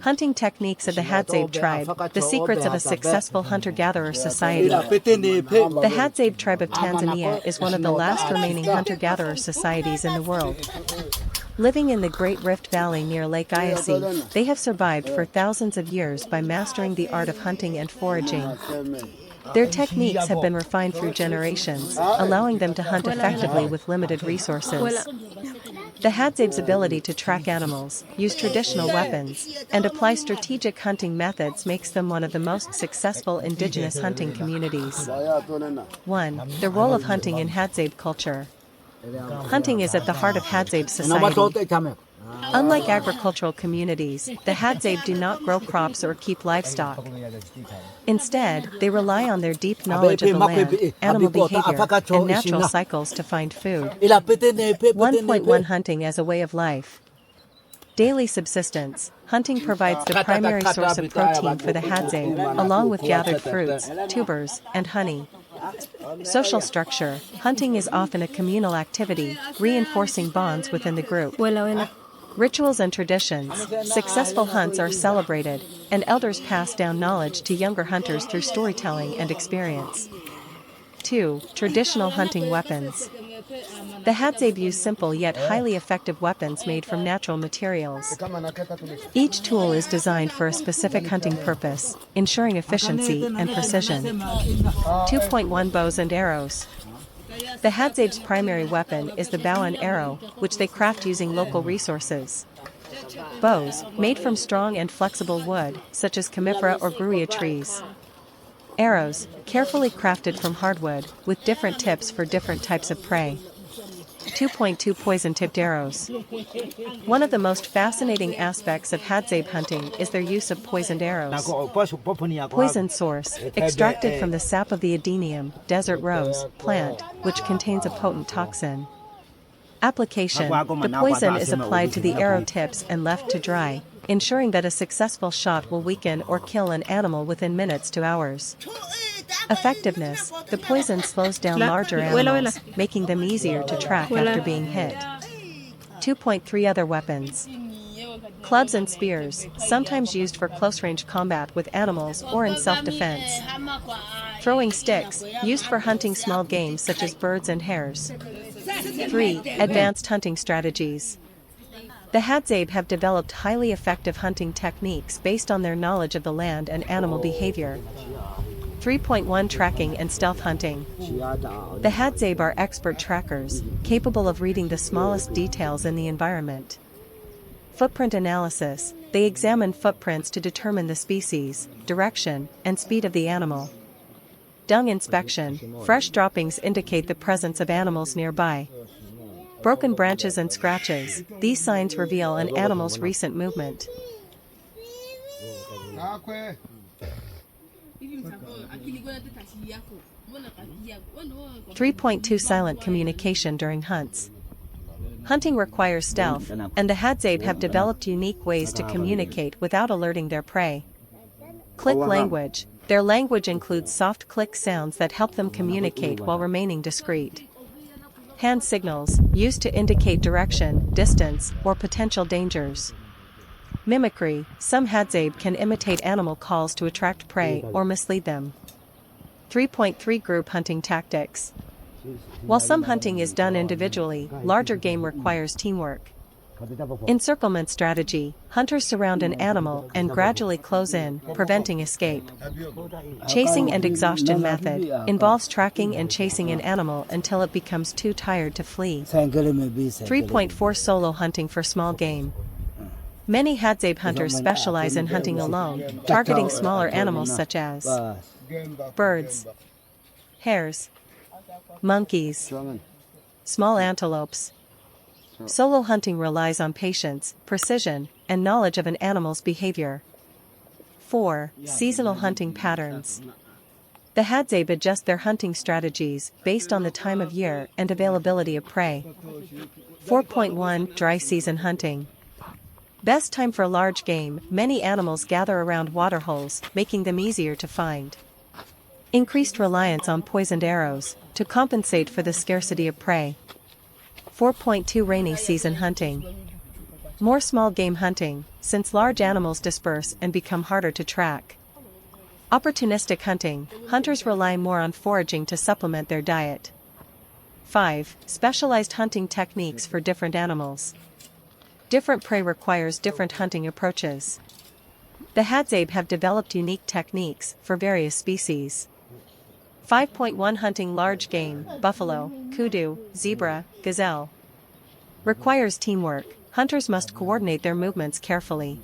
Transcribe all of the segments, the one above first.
Hunting techniques of the Hadzabe tribe, the secrets of a successful hunter-gatherer society. The Hadzabe tribe of Tanzania is one of the last remaining hunter-gatherer societies in the world. Living in the Great Rift Valley near Lake Eyasi, they have survived for thousands of years by mastering the art of hunting and foraging. Their techniques have been refined through generations, allowing them to hunt effectively with limited resources. The Hadzabe's ability to track animals, use traditional weapons, and apply strategic hunting methods makes them one of the most successful indigenous hunting communities. 1. The role of hunting in Hadzabe culture. Hunting is at the heart of Hadzabe society. Unlike agricultural communities, the Hadzabe do not grow crops or keep livestock. Instead, they rely on their deep knowledge of the land, animal behavior, and natural cycles to find food. 1.1 Hunting as a way of life. Daily subsistence. Hunting provides the primary source of protein for the Hadzabe, along with gathered fruits, tubers, and honey. Social structure. Hunting is often a communal activity, reinforcing bonds within the group. Rituals and traditions. Successful hunts are celebrated, and elders pass down knowledge to younger hunters through storytelling and experience. 2. Traditional hunting weapons. The Hadzabe use simple yet highly effective weapons made from natural materials. Each tool is designed for a specific hunting purpose, ensuring efficiency and precision. 2.1 Bows and arrows. The Hadzabe's primary weapon is the bow and arrow, which they craft using local resources. Bows, made from strong and flexible wood, such as conifera or gruya trees. Arrows, carefully crafted from hardwood, with different tips for different types of prey. 2.2 Poison-tipped arrows. One of the most fascinating aspects of Hadzabe hunting is their use of poisoned arrows. Poison source, extracted from the sap of the adenium, desert rose, plant, which contains a potent toxin. Application. The poison is applied to the arrow tips and left to dry, ensuring that a successful shot will weaken or kill an animal within minutes to hours. Effectiveness. The poison slows down larger animals, making them easier to track after being hit. 2.3 Other weapons. Clubs and spears, sometimes used for close-range combat with animals or in self-defense. Throwing sticks, used for hunting small game such as birds and hares. 3. Advanced hunting strategies. The Hadzabe have developed highly effective hunting techniques based on their knowledge of the land and animal behavior. 3.1 Tracking and stealth hunting. The Hadzabe are expert trackers, capable of reading the smallest details in the environment. Footprint analysis. They examine footprints to determine the species, direction, and speed of the animal. Dung inspection. Fresh droppings indicate the presence of animals nearby. Broken branches and scratches. These signs reveal an animal's recent movement. 3.2 Silent communication during hunts. Hunting requires stealth, and the Hadzabe have developed unique ways to communicate without alerting their prey. Click language. Their language includes soft click sounds that help them communicate while remaining discreet. Hand signals, used to indicate direction, distance, or potential dangers. Mimicry. Some Hadzabe can imitate animal calls to attract prey or mislead them. 3.3 Group hunting tactics. While some hunting is done individually, larger game requires teamwork. Encirclement strategy. Hunters surround an animal and gradually close in, preventing escape. Chasing and exhaustion method involves tracking and chasing an animal until it becomes too tired to flee. 3.4 Solo hunting for small game. Many Hadzabe hunters specialize in hunting alone, targeting smaller animals such as birds, hares, monkeys, small antelopes. Solo hunting relies on patience, precision, and knowledge of an animal's behavior. 4. Seasonal hunting patterns. The Hadzabe adjust their hunting strategies based on the time of year and availability of prey. 4.1 Dry season hunting. Best time for large game. Many animals gather around waterholes, making them easier to find. Increased reliance on poisoned arrows to compensate for the scarcity of prey. 4.2 Rainy season hunting. More small game hunting, since large animals disperse and become harder to track. Opportunistic hunting, hunters rely more on foraging to supplement their diet. 5. Specialized hunting techniques for different animals. Different prey requires different hunting approaches. The Hadzabe have developed unique techniques for various species. 5.1 Hunting large game, buffalo, kudu, zebra, gazelle. Requires teamwork, hunters must coordinate their movements carefully.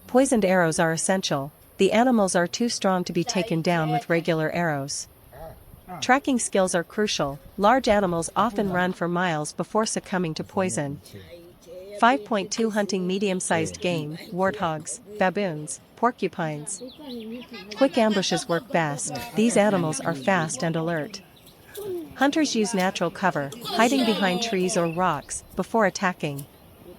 Poisoned arrows are essential, the animals are too strong to be taken down with regular arrows. Tracking skills are crucial, large animals often run for miles before succumbing to poison. 5.2 Hunting medium-sized game, warthogs, baboons, porcupines. Quick ambushes work best, these animals are fast and alert. Hunters use natural cover, hiding behind trees or rocks, before attacking.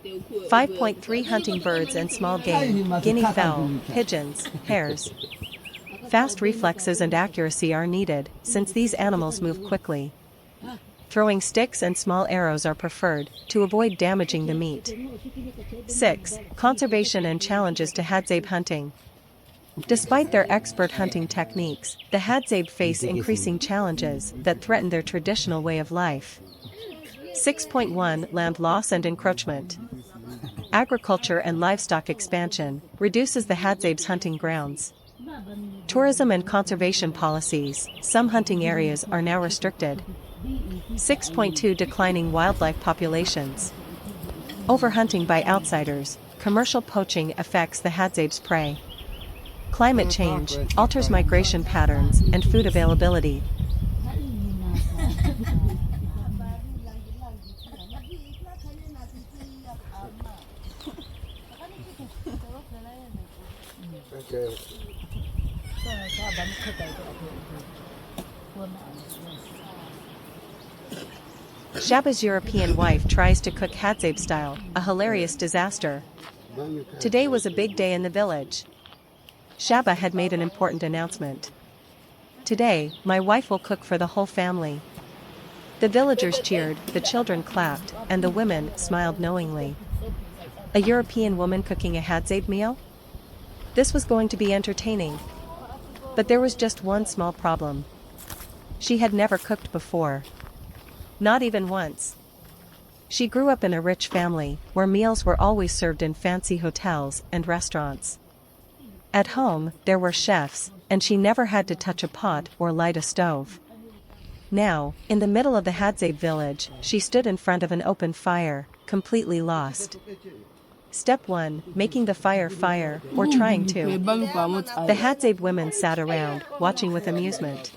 5.3 Hunting birds and small game, guinea fowl, pigeons, hares. Fast reflexes and accuracy are needed, since these animals move quickly. Throwing sticks and small arrows are preferred, to avoid damaging the meat. 6. Conservation and challenges to Hadzabe hunting. Despite their expert hunting techniques, the Hadzabe face increasing challenges that threaten their traditional way of life. 6.1 Land loss and encroachment. Agriculture and livestock expansion reduces the Hadzabe's hunting grounds. Tourism and conservation policies, some hunting areas are now restricted. 6.2 Declining wildlife populations. Overhunting by outsiders, commercial poaching affects the Hadzabe's prey. Climate change alters migration patterns and food availability. Shaba's European wife tries to cook Hadzabe style, a hilarious disaster. Today was a big day in the village. Shaba had made an important announcement. Today, my wife will cook for the whole family. The villagers cheered, the children clapped, and the women smiled knowingly. A European woman cooking a Hadzabe meal? This was going to be entertaining. But there was just one small problem. She had never cooked before. Not even once. She grew up in a rich family, where meals were always served in fancy hotels and restaurants. At home, there were chefs, and she never had to touch a pot or light a stove. Now, in the middle of the Hadzabe village, she stood in front of an open fire, completely lost. Step 1, making the fire, or trying to. The Hadzabe women sat around, watching with amusement.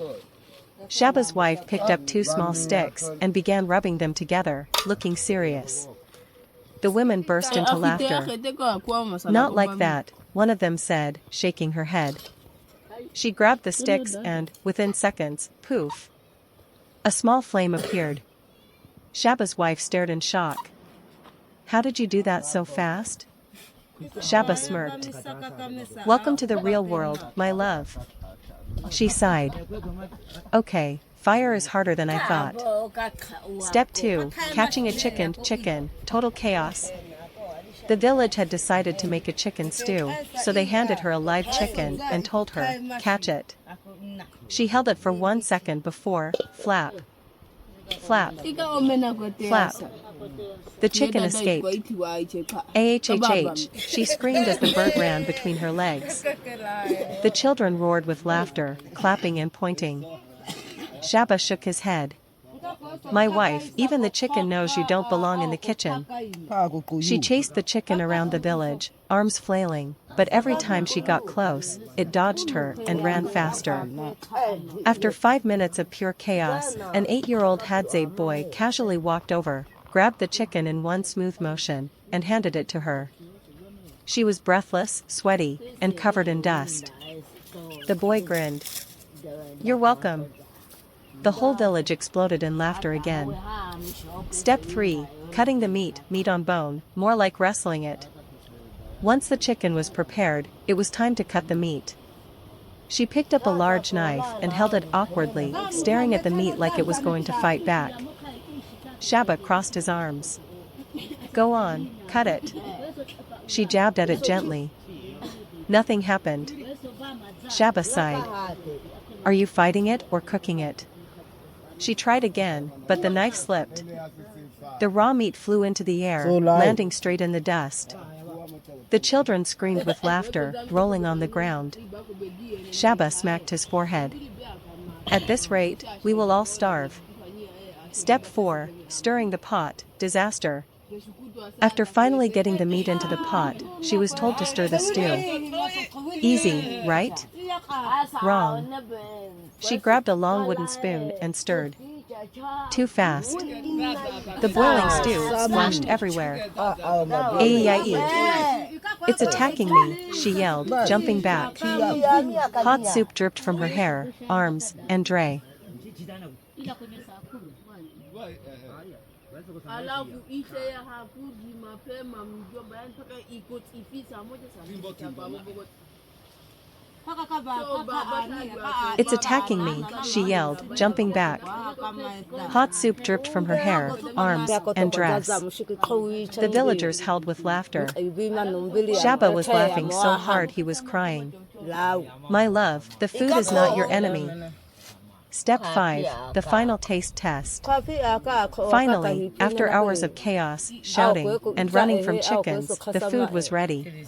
Shaba's wife picked up 2 small sticks and began rubbing them together, looking serious. The women burst into laughter. Not like that, one of them said, shaking her head. She grabbed the sticks and, within seconds, poof! A small flame appeared. Shaba's wife stared in shock. How did you do that so fast? Shaba smirked. Welcome to the real world, my love. She sighed. Okay, fire is harder than I thought. Step 2, catching a chicken, total chaos. The village had decided to make a chicken stew, so they handed her a live chicken and told her, catch it. She held it for 1 second before, flap. Flap. Flap. The chicken escaped. Ahhh, she screamed as the bird ran between her legs. The children roared with laughter, clapping and pointing. Shaba shook his head. My wife, even the chicken knows you don't belong in the kitchen. She chased the chicken around the village, arms flailing, but every time she got close, it dodged her and ran faster. After 5 minutes of pure chaos, an 8-year-old Hadzabe boy casually walked over, grabbed the chicken in one smooth motion, and handed it to her. She was breathless, sweaty, and covered in dust. The boy grinned. You're welcome. The whole village exploded in laughter again. Step 3, cutting the meat on bone, more like wrestling it. Once the chicken was prepared, it was time to cut the meat. She picked up a large knife and held it awkwardly, staring at the meat like it was going to fight back. Shaba crossed his arms. Go on, cut it. She jabbed at it gently. Nothing happened. Shaba sighed. Are you fighting it or cooking it? She tried again, but the knife slipped. The raw meat flew into the air, landing straight in the dust. The children screamed with laughter, rolling on the ground. Shaba smacked his forehead. At this rate, we will all starve. Step 4, stirring the pot, disaster. After finally getting the meat into the pot, she was told to stir the stew. Easy, right? Wrong. She grabbed a long wooden spoon and stirred. Too fast. The boiling stew splashed everywhere. Ay-yi-yi. It's attacking me, she yelled, jumping back. Hot soup dripped from her hair, arms, and tray. It's attacking me, she yelled, jumping back. Hot soup dripped from her hair, arms, and dress. The villagers howled with laughter. Shaba was laughing so hard he was crying. My love, the food is not your enemy. Step 5, the final taste test. Finally, after hours of chaos, shouting, and running from chickens, the food was ready.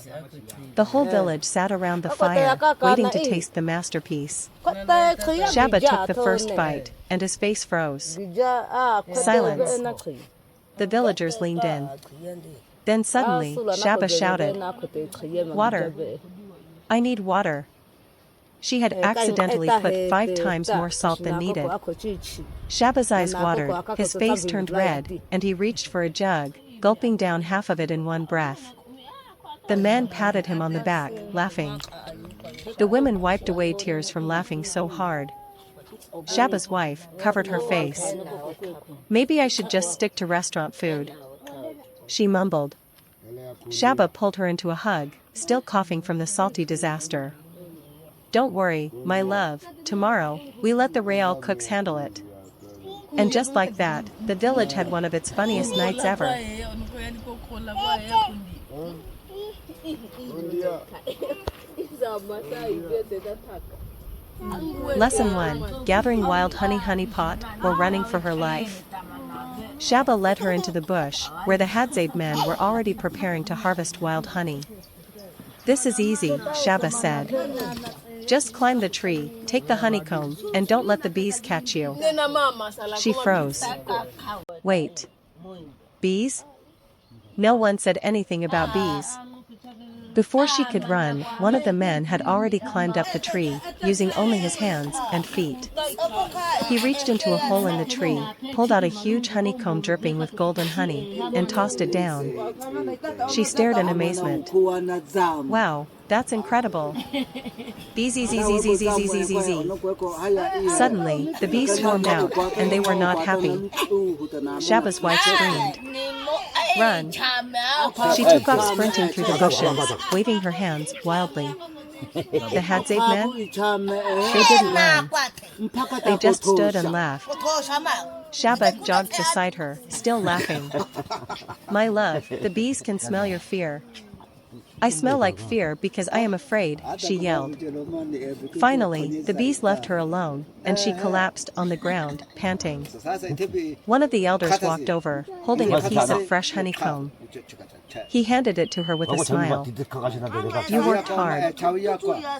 The whole village sat around the fire, waiting to taste the masterpiece. Shaba took the first bite, and his face froze. Silence. The villagers leaned in. Then suddenly, Shaba shouted, "Water! I need water." She had accidentally put 5 times more salt than needed. Shaba's eyes watered, his face turned red, and he reached for a jug, gulping down half of it in one breath. The man patted him on the back, laughing. The women wiped away tears from laughing so hard. Shaba's wife covered her face. Maybe I should just stick to restaurant food, she mumbled. Shaba pulled her into a hug, still coughing from the salty disaster. Don't worry, my love, tomorrow, we let the Real cooks handle it. And just like that, the village had one of its funniest nights ever. Lesson 1, gathering wild honey pot, or running for her life. Shaba led her into the bush, where the Hadzabe men were already preparing to harvest wild honey. This is easy, Shaba said. Just climb the tree, take the honeycomb, and don't let the bees catch you. She froze. Wait. Bees? No one said anything about bees. Before she could run, one of the men had already climbed up the tree, using only his hands and feet. He reached into a hole in the tree, pulled out a huge honeycomb dripping with golden honey, and tossed it down. She stared in amazement. Wow, that's incredible. Bee-zee-zee-zee-zee-zee-zee-zee-zee. Suddenly, the bees swarmed out, and they were not happy. Shaba's wife screamed. Run. She took off sprinting through the bushes, waving her hands wildly. The Hadzabe men? They didn't run. They just stood and laughed. Shaba jogged beside her, still laughing. My love, the bees can smell your fear. I smell like fear because I am afraid, she yelled. Finally, the bees left her alone, and she collapsed on the ground, panting. One of the elders walked over, holding a piece of fresh honeycomb. He handed it to her with a smile. You worked hard.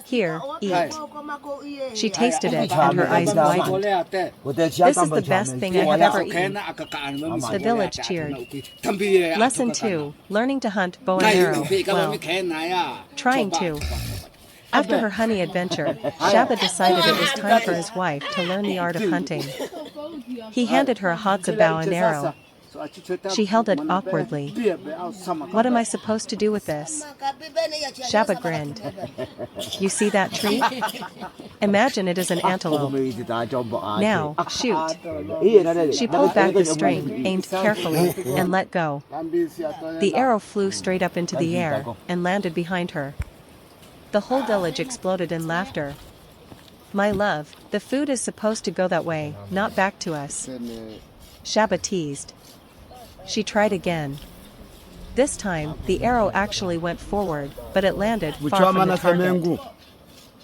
Here, eat. She tasted it, and her eyes widened. This is the best thing I have ever eaten. The village cheered. Lesson 2, learning to hunt bow and arrow. Well, trying to. After her honey adventure, Shaba decided it was time for his wife to learn the art of hunting. He handed her a Hadzabe bow and arrow. She held it awkwardly. What am I supposed to do with this? Shaba grinned. You see that tree? Imagine it is an antelope. Now, shoot. She pulled back the string, aimed carefully, and let go. The arrow flew straight up into the air, and landed behind her. The whole village exploded in laughter. My love, the food is supposed to go that way, not back to us. Shaba teased. She tried again. This time, the arrow actually went forward, but it landed far from the target.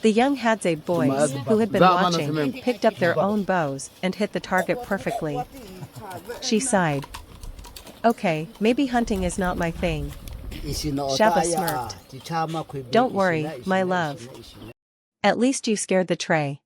The young Hadzabe boys, who had been watching, picked up their own bows and hit the target perfectly. She sighed. Okay, maybe hunting is not my thing. Shaba smirked. Don't worry, my love. At least you scared the tray.